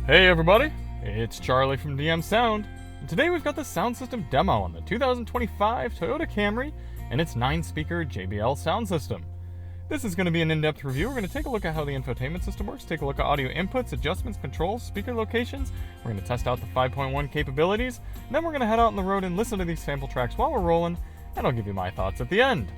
Hey everybody, it's Charlie from DM Sound, and today we've got the sound system demo on the 2025 Toyota Camry and its 9-speaker JBL sound system. This is going to be an in-depth review. We're going to take a look at how the infotainment system works, take a look at audio inputs, adjustments, controls, speaker locations. We're going to test out the 5.1 capabilities, and then we're going to head out on the road and listen to these sample tracks while we're rolling, and I'll give you my thoughts at the end.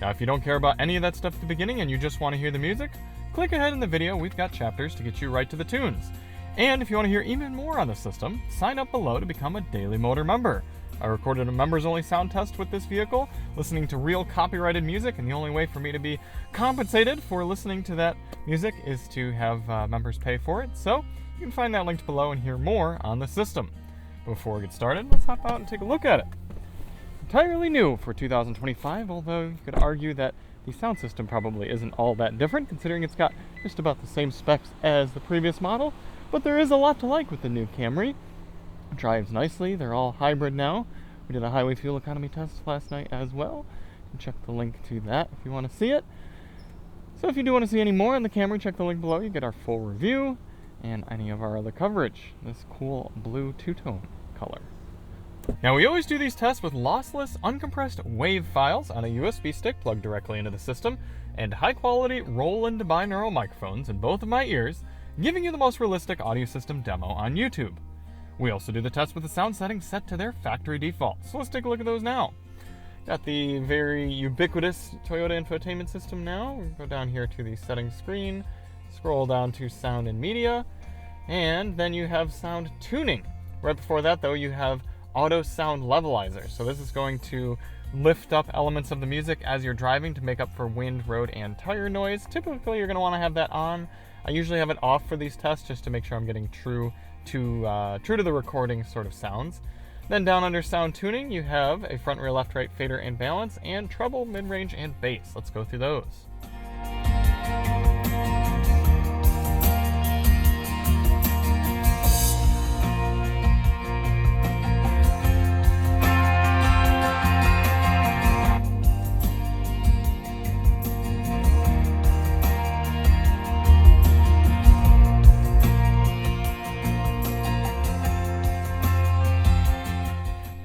Now, if you don't care about any of that stuff at the beginning and you just want to hear the music, click ahead in the video. We've got chapters to get you right to the tunes. And if you want to hear even more on the system, sign up below to become a Daily Motor member. I recorded a members-only sound test with this vehicle, listening to real copyrighted music, and the only way for me to be compensated for listening to that music is to have members pay for it. So you can find that linked below and hear more on the system. Before we get started, let's hop out and take a look at it. Entirely new for 2025, although you could argue that the sound system probably isn't all that different, considering it's got just about the same specs as the previous model. But there is a lot to like with the new Camry. It drives nicely. They're all hybrid now. We did a highway fuel economy test last night as well. You can check the link to that if you want to see it. So if you do want to see any more on the Camry, check the link below. You get our full review and any of our other coverage. This cool blue two-tone color. Now, we always do these tests with lossless, uncompressed WAV files on a USB stick plugged directly into the system, and high-quality roll-in binaural microphones in both of my ears, giving you the most realistic audio system demo on YouTube. We also do the test with the sound settings set to their factory default, so let's take a look at those now. Got the very ubiquitous Toyota infotainment system now. We'll go down here to the settings screen, scroll down to sound and media, and then you have sound tuning. Right before that, though, you have auto sound levelizer. So this is going to lift up elements of the music as you're driving to make up for wind, road, and tire noise. Typically, you're going to want to have that on. I usually have it off for these tests just to make sure I'm getting true to the recording sort of sounds. Then down under sound tuning, you have a front, rear, left, right, fader, and balance, and treble, mid-range, and bass. Let's go through those.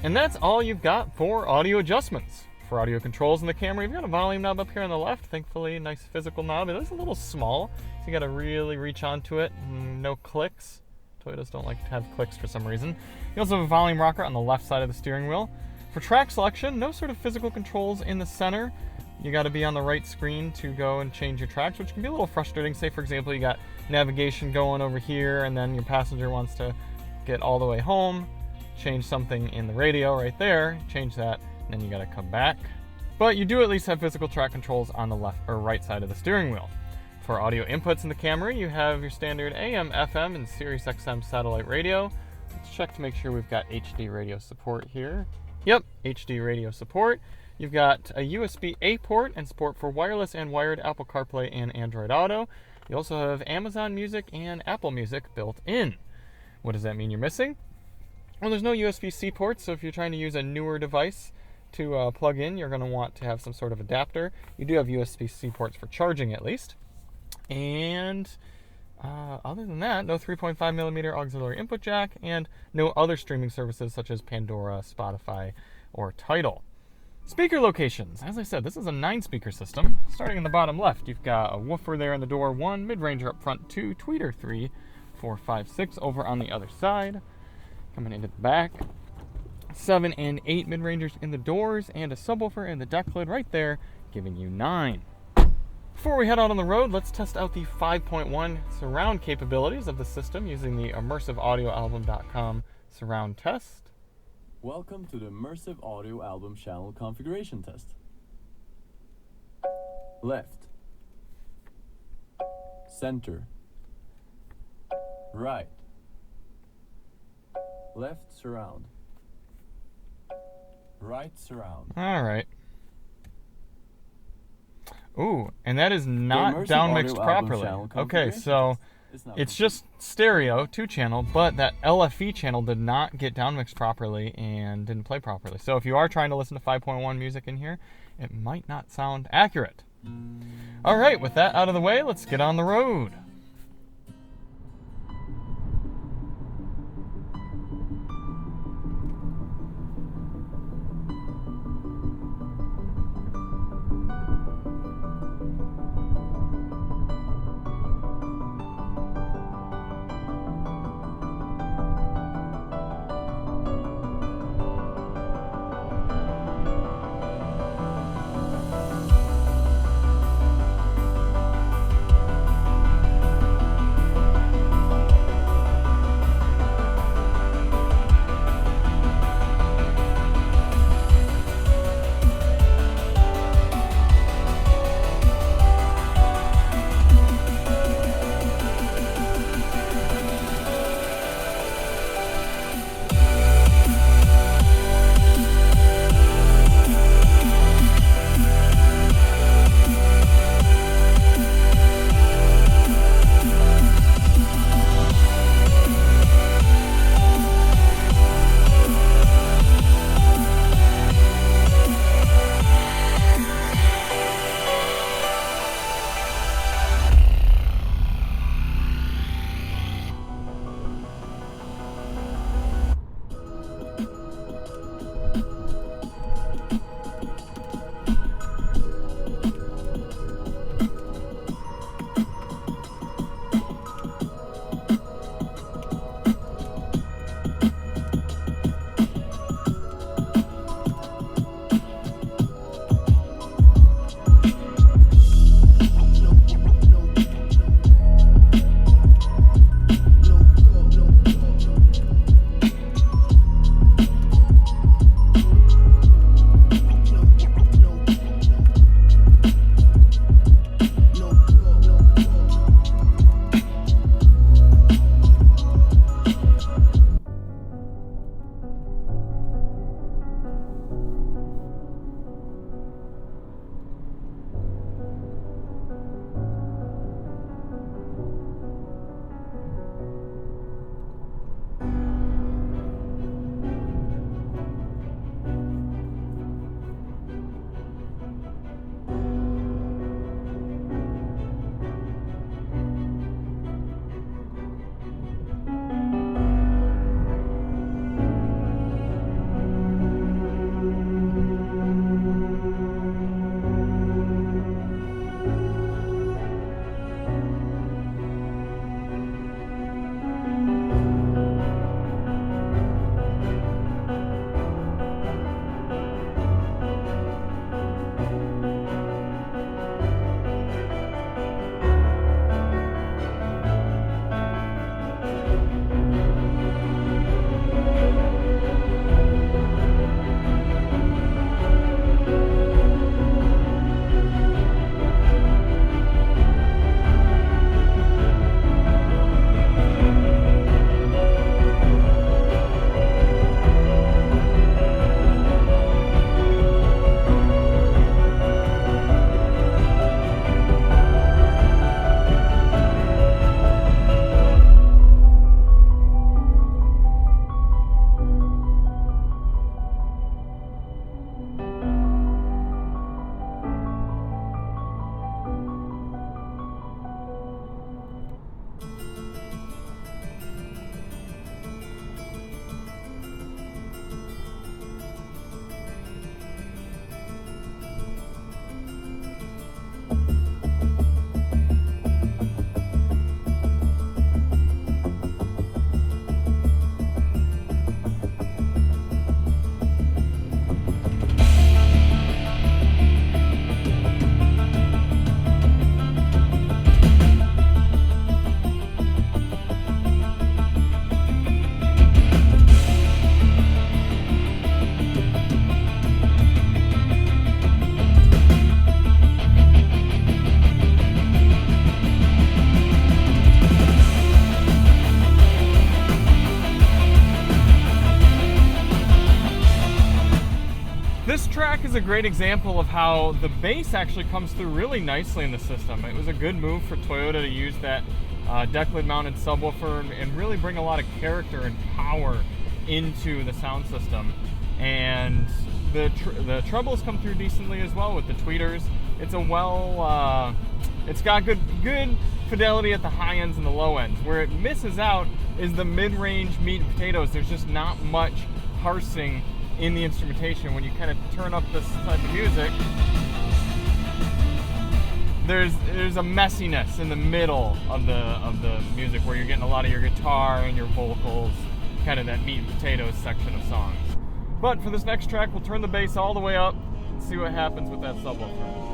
And that's all you've got for audio adjustments. For audio controls in the Camry, you've got a volume knob up here on the left. Thankfully, a nice physical knob. It is a little small, so you got to really reach onto it. No clicks. Toyotas don't like to have clicks for some reason. You also have a volume rocker on the left side of the steering wheel. For track selection, no sort of physical controls in the center. You got to be on the right screen to go and change your tracks, which can be a little frustrating. Say, for example, you got navigation going over here, and then your passenger wants to get all the way home. Change something in the radio right there, change that, and then you gotta come back. But you do at least have physical track controls on the left or right side of the steering wheel. For audio inputs in the Camry, you have your standard AM, FM, and Sirius XM satellite radio. Let's check to make sure we've got HD radio support here. Yep, HD radio support. You've got a USB-A port and support for wireless and wired Apple CarPlay and Android Auto. You also have Amazon Music and Apple Music built in. What does that mean you're missing? Well, there's no USB-C port, so if you're trying to use a newer device to plug in, you're going to want to have some sort of adapter. You do have USB-C ports for charging, at least. And other than that, no 3.5mm auxiliary input jack, and no other streaming services such as Pandora, Spotify, or Tidal. Speaker locations. As I said, this is a 9-speaker system. Starting in the bottom left, you've got a woofer there in the door, 1, mid-ranger up front, 2, tweeter 3, 4, 5, 6 over on the other side. Coming into the back, 7 and 8 mid-rangers in the doors, and a subwoofer in the deck lid right there, giving you 9. Before we head out on the road, let's test out the 5.1 surround capabilities of the system using the ImmersiveAudioAlbum.com surround test. Welcome to the Immersive Audio Album channel configuration test. Left, center, right, left surround, right surround. All right. Ooh, and that is not downmixed properly. Okay, so it's just stereo, 2-channel, but that LFE channel did not get downmixed properly and didn't play properly. So if you are trying to listen to 5.1 music in here, it might not sound accurate. All right, with that out of the way, let's get on the road. This track is a great example of how the bass actually comes through really nicely in the system. It was a good move for Toyota to use that deck lid mounted subwoofer and really bring a lot of character and power into the sound system. And the trebles come through decently as well with the tweeters. It's a it's got good fidelity at the high ends and the low ends. Where it misses out is the mid-range meat and potatoes. There's just not much parsing in the instrumentation. When you kind of turn up this type of music, there's a messiness in the middle of the music where you're getting a lot of your guitar and your vocals, kind of that meat and potatoes section of songs. But for this next track, we'll turn the bass all the way up and see what happens with that subwoofer.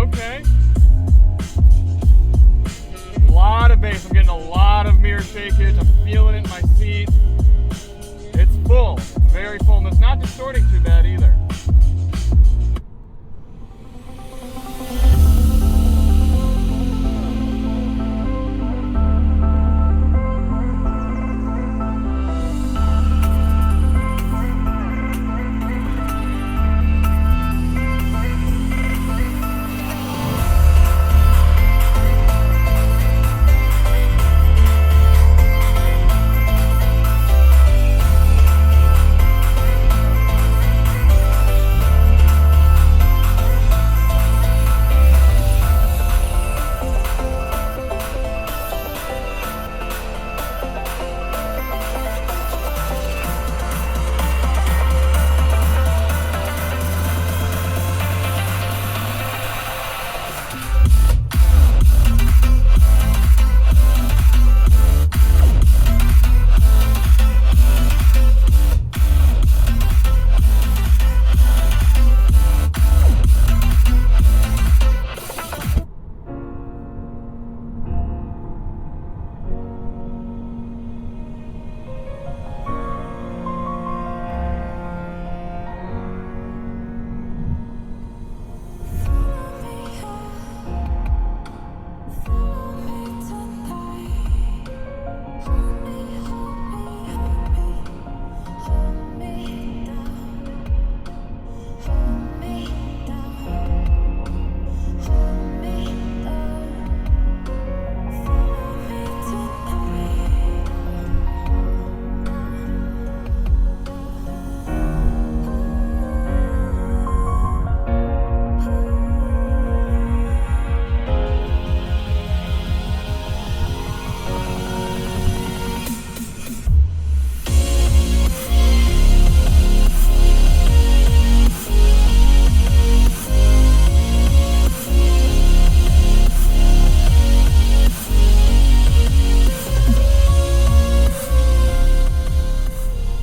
Okay. A lot of bass. I'm getting a lot of mirror shakeage. I'm feeling it in my seat. It's full. Very full. And it's not distorting too bad either.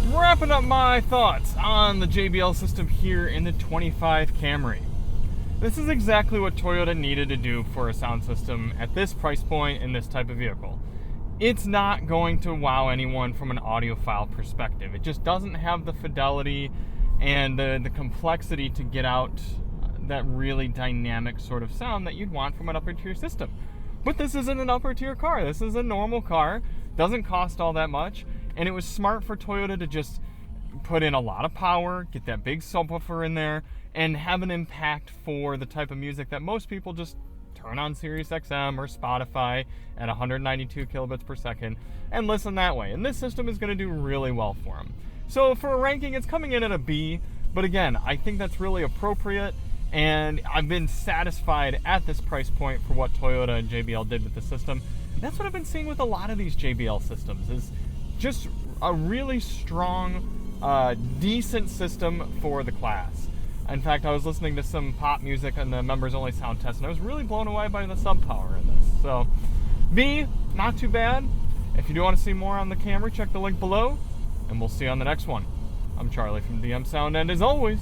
Wrapping up my thoughts on the JBL system here in the 25 Camry. This is exactly what Toyota needed to do for a sound system at this price point in this type of vehicle. It's not going to wow anyone from an audiophile perspective. It just doesn't have the fidelity and the complexity to get out that really dynamic sort of sound that you'd want from an upper tier system. But this isn't an upper tier car. This is a normal car, doesn't cost all that much, and it was smart for Toyota to just put in a lot of power, get that big subwoofer in there, and have an impact for the type of music that most people just turn on Sirius XM or Spotify at 192 kilobits per second and listen that way. And this system is going to do really well for them. So for a ranking, it's coming in at a B, but again, I think that's really appropriate, and I've been satisfied at this price point for what Toyota and JBL did with the system. And that's what I've been seeing with a lot of these JBL systems, is just a really strong, decent system for the class. In fact, I was listening to some pop music on the members only sound test, and I was really blown away by the sub power in this. So B, not too bad. If you do want to see more on the Camry, check the link below, and we'll see you on the next one. I'm Charlie from DM Sound, and as always,